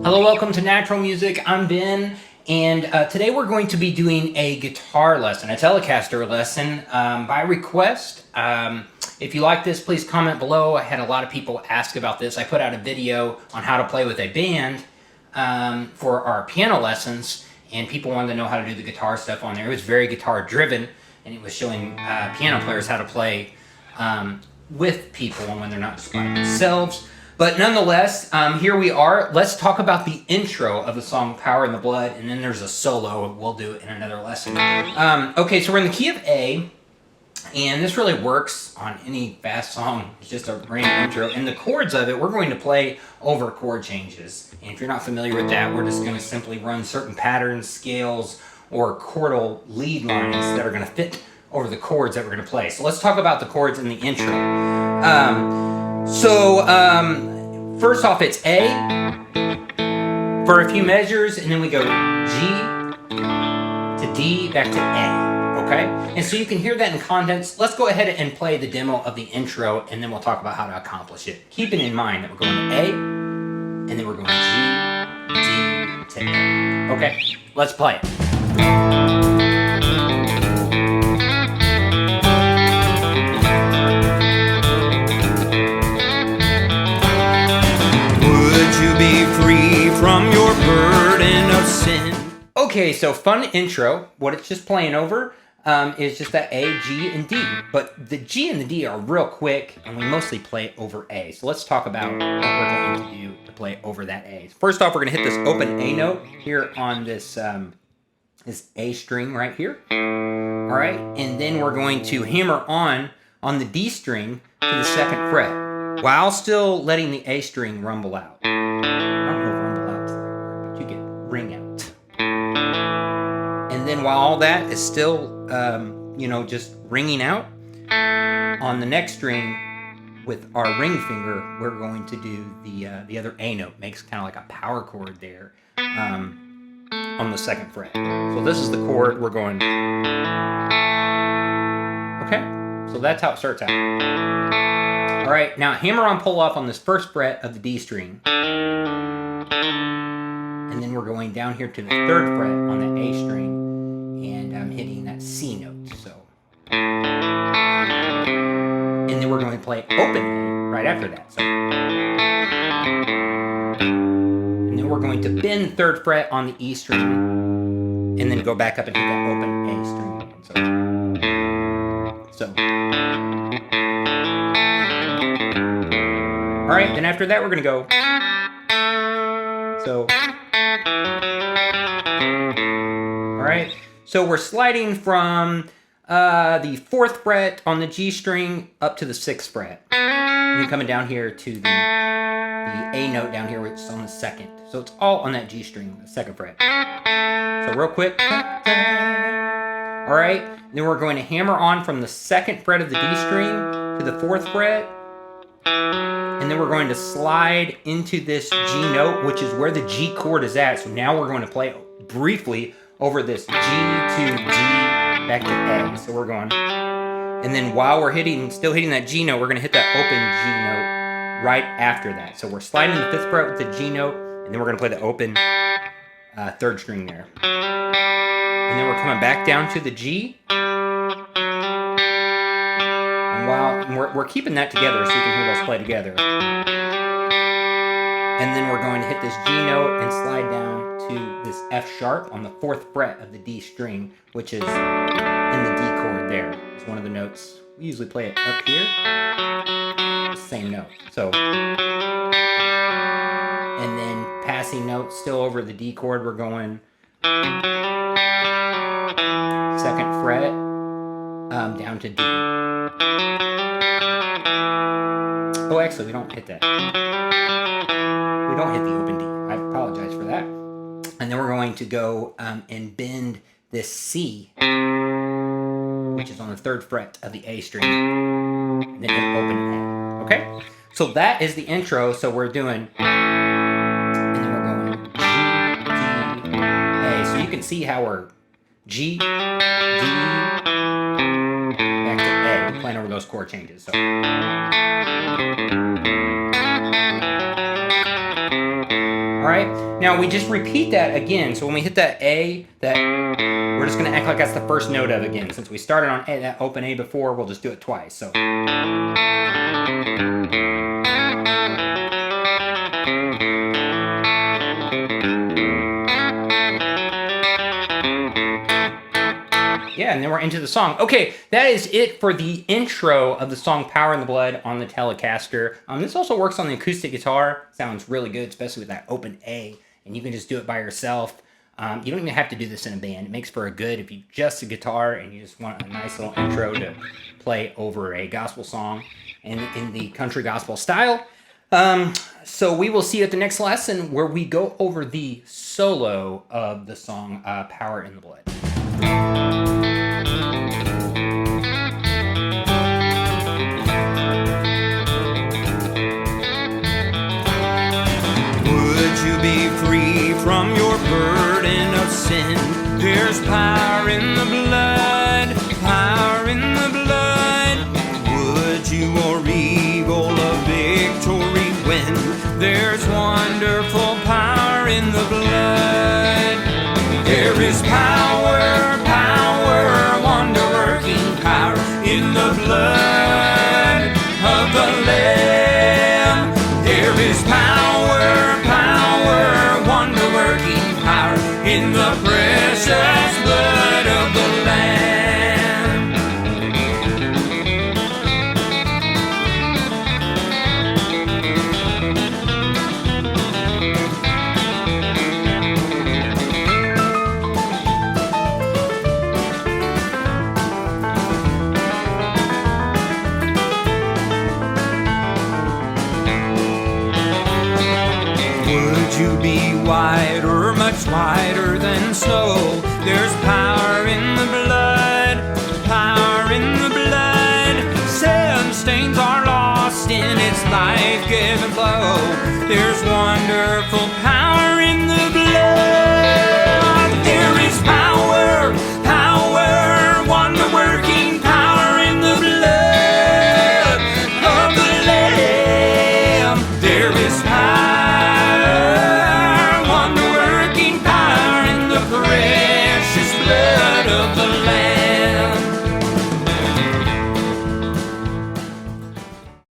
Hello, welcome to Natural Music. I'm Ben, and today we're going to be doing a guitar lesson, a Telecaster lesson by request. If you like this, please comment below. I had a lot of people ask about this. I put out a video on how to play with a band for our piano lessons, and people wanted to know how to do the guitar stuff on there. It was very guitar driven, and it was showing piano players how to play with people when they're not just by themselves. But nonetheless, here we are. Let's talk about the intro of the song Power in the Blood, and then there's a solo. We'll do it in another lesson. Okay, so we're in the key of A, and this really works on any fast song. It's just a random intro. And the chords of it, we're going to play over chord changes. And if you're not familiar with that, we're just going to simply run certain patterns, scales, or chordal lead lines that are going to fit over the chords that we're going to play. So let's talk about the chords in the intro. First off, it's A for a few measures, and then we go G to D back to A, okay? And so you can hear that in context. Let's go ahead and play the demo of the intro, and then we'll talk about how to accomplish it. Keeping in mind that we're going A, and then we're going G, D to A. Okay, let's play it. Be free from your burden of sin. Okay, so fun intro. What it's just playing over is just that A, G, and D. But the G and the D are real quick, and we mostly play over A. So let's talk about what we're going to do to play over that A. First off, we're going to hit this open A note here on this this A string right here. All right, and then we're going to hammer on the D string to the second fret, while still letting the A string rumble out. Ring out. And then while all that is still, just ringing out, on the next string with our ring finger, we're going to do the other A note. Makes kind of like a power chord there on the second fret. So this is the chord we're going. Okay, so that's how it starts out. All right, now hammer on pull off on this first fret of the D string. And then we're going down here to the third fret on the A string, and I'm hitting that C note. So, and then we're going to play open A right after that. So, and then we're going to bend third fret on the E string, and then go back up and hit that open A string again. So, all right. Then after that, we're going to go. So. Alright, so we're sliding from the 4th fret on the G string up to the 6th fret. And then coming down here to the A note down here, which is on the 2nd. So it's all on that G string, the 2nd fret. So real quick. Alright, then we're going to hammer on from the 2nd fret of the D string to the 4th fret. And then we're going to slide into this G note, which is where the G chord is at. So now we're going to play briefly over this G to G back to A. So we're going, and then while we're still hitting that G note, we're going to hit that open G note right after that. So we're sliding the 5th fret with the G note, and then we're going to play the open 3rd string there. And then we're coming back down to the G. And we're keeping that together so you can hear those play together. And then we're going to hit this G note and slide down to this F sharp on the 4th fret of the D string, which is in the D chord there. It's one of the notes. We usually play it up here. Same note. So, and then passing notes still over the D chord, we're going 2nd fret down to D. Oh, actually, we don't hit that. We don't hit the open D. I apologize for that. And then we're going to go and bend this C, which is on the 3rd fret of the A string, and then hit open A. Okay? So that is the intro. So we're doing, and then we're going G, D, A. So you can see how we're G, D, back to A. We're playing over those chord changes. So. All right. Now we just repeat that again. So when we hit that A, we're just going to act like that's the first note of it again. Since we started on A, that open A before, we'll just do it twice. So. Yeah, and then we're into the song. Okay, that is it for the intro of the song Power in the Blood on the Telecaster. This also works on the acoustic guitar. Sounds really good, especially with that open A. And you can just do it by yourself. You don't even have to do this in a band. It makes for a good, if you just a guitar and you just want a nice little intro to play over a gospel song in the country gospel style. So we will see you at the next lesson where we go over the solo of the song Power in the Blood. Would you be free from your burden of sin? There's power in the blood, power in the blood. Would you or evil a victory win? There's wonderful power in the blood. There is power, power, wonder-working power in the blood of the Lamb. There is power, power, wonder-working power in the precious blood of the Lamb. Would you be whiter, much whiter than snow? There's power in the blood, power in the blood. Sin stains are lost in its life-giving flow. There's wonderful power